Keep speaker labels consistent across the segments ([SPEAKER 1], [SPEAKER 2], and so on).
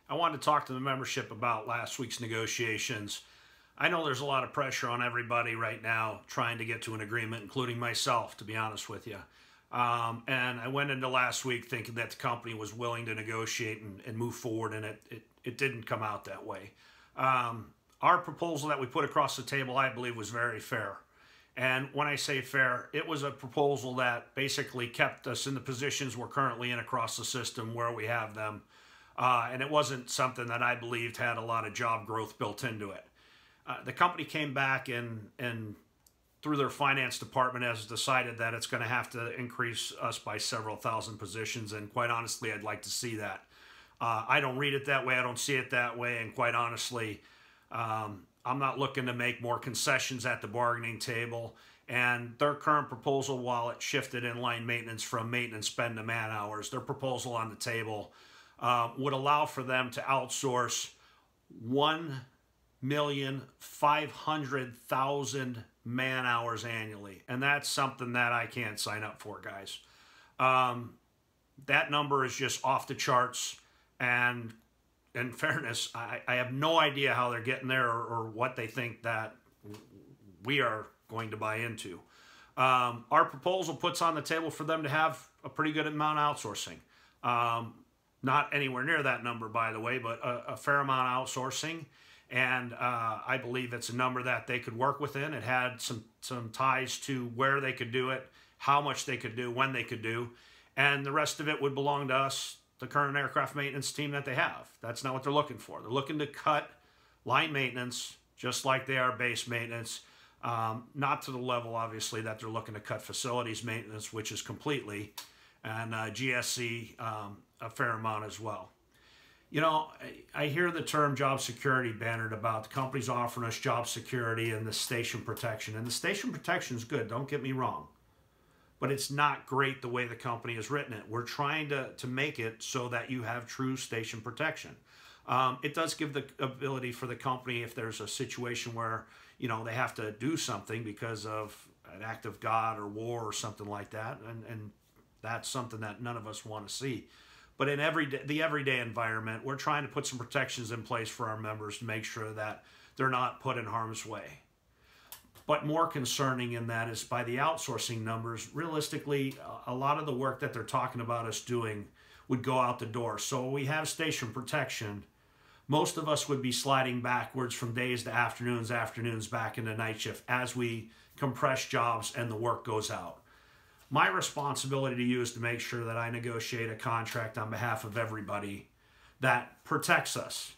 [SPEAKER 1] I wanted to talk to the membership about last week's negotiations. I know there's a lot of pressure on everybody right now trying to get to an agreement, including myself, to be honest with you. And I went into last week thinking that the company was willing to negotiate and move forward, and it didn't come out that way. Our proposal that we put across the table, I believe, was very fair. And when I say fair, it was a proposal that basically kept us in the positions we're currently in across the system where we have them. And it wasn't something that I believed had a lot of job growth built into it. The company came back and through their finance department has decided that it's going to have to increase us by several thousand positions. And quite honestly, I'd like to see that. I don't read it that way. I don't see it that way. And quite honestly, I'm not looking to make more concessions at the bargaining table. And their current proposal, while it shifted inline maintenance from maintenance spend to man hours, their proposal on the table would allow for them to outsource 1,500,000 man hours annually. And that's something that I can't sign up for, guys. That number is just off the charts. And in fairness, I have no idea how they're getting there or what they think that we are going to buy into. Our proposal puts on the table for them to have a pretty good amount of outsourcing. Not anywhere near that number, by the way, but a fair amount of outsourcing. And I believe it's a number that they could work within. It had some ties to where they could do it, how much they could do, when they could do. And the rest of it would belong to us, the current aircraft maintenance team that they have. That's not what they're looking for. They're looking to cut line maintenance just like they are base maintenance. Not to the level, obviously, that they're looking to cut facilities maintenance, which is completely, and GSC a fair amount as well. You know, I hear the term job security bannered about the company's offering us job security and the station protection. And the station protection is good, don't get me wrong. But it's not great the way the company has written it. We're trying to make it so that you have true station protection. It does give the ability for the company, if there's a situation where, you know, they have to do something because of an act of God or war or something like that. And that's something that none of us want to see. But in the everyday environment, we're trying to put some protections in place for our members to make sure that they're not put in harm's way. But more concerning in that is by the outsourcing numbers, realistically, a lot of the work that they're talking about us doing would go out the door. So we have station protection. Most of us would be sliding backwards from days to afternoons back into night shift as we compress jobs and the work goes out. My responsibility to you is to make sure that I negotiate a contract on behalf of everybody that protects us.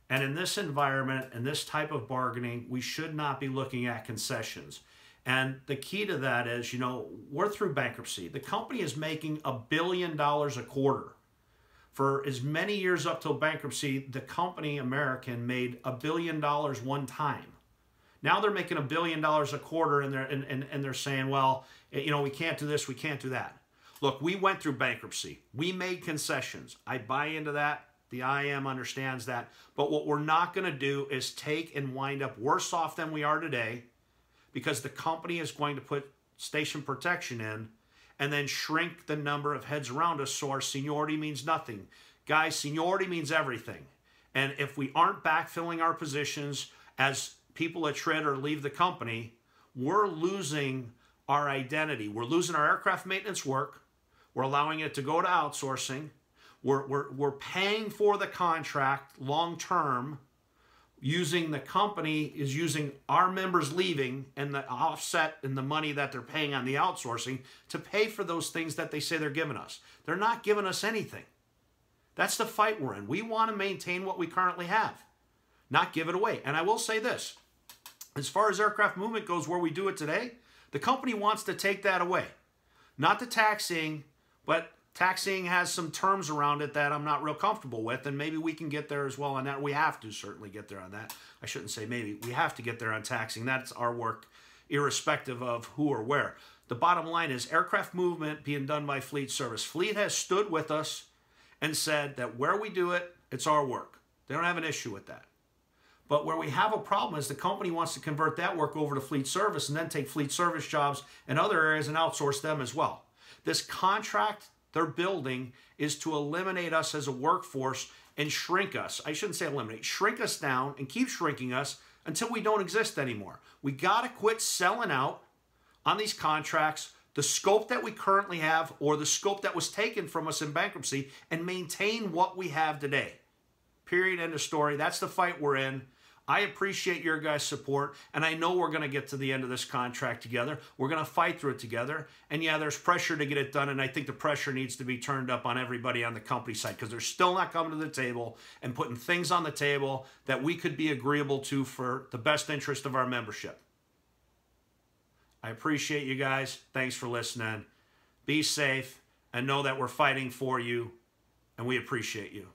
[SPEAKER 1] And in this environment and this type of bargaining, we should not be looking at concessions. And the key to that is, you know, we're through bankruptcy. The company is making $1 billion a quarter. For as many years up till bankruptcy, the company, American, made $1 billion one time. Now they're making $1 billion a quarter, and they're saying, well, you know, we can't do this, we can't do that. Look, we went through bankruptcy. We made concessions. I buy into that. The IM understands that. But what we're not going to do is take and wind up worse off than we are today, because the company is going to put station protection in and then shrink the number of heads around us, so our seniority means nothing. Guys, seniority means everything. And if we aren't backfilling our positions as people at Shred or leave the company, we're losing our identity. We're losing our aircraft maintenance work. We're allowing it to go to outsourcing. We're paying for the contract long term, using the company is using our members leaving and the offset in the money that they're paying on the outsourcing to pay for those things that they say they're giving us. They're not giving us anything. That's the fight we're in. We want to maintain what we currently have, not give it away. And I will say this, as far as aircraft movement goes, where we do it today, the company wants to take that away. Not the taxiing, but taxiing has some terms around it that I'm not real comfortable with, and maybe we can get there as well on that. We have to certainly get there on that. I shouldn't say maybe. We have to get there on taxiing. That's our work, irrespective of who or where. The bottom line is aircraft movement being done by Fleet Service. Fleet has stood with us and said that where we do it, it's our work. They don't have an issue with that. But where we have a problem is the company wants to convert that work over to Fleet Service and then take Fleet Service jobs in other areas and outsource them as well. This contract they're building is to eliminate us as a workforce and shrink us. I shouldn't say eliminate, shrink us down and keep shrinking us until we don't exist anymore. We got to quit selling out on these contracts, the scope that we currently have or the scope that was taken from us in bankruptcy, and maintain what we have today. Period, end of story. That's the fight we're in. I appreciate your guys' support, and I know we're going to get to the end of this contract together. We're going to fight through it together. And yeah, there's pressure to get it done, and I think the pressure needs to be turned up on everybody on the company side, because they're still not coming to the table and putting things on the table that we could be agreeable to for the best interest of our membership. I appreciate you guys. Thanks for listening. Be safe, and know that we're fighting for you, and we appreciate you.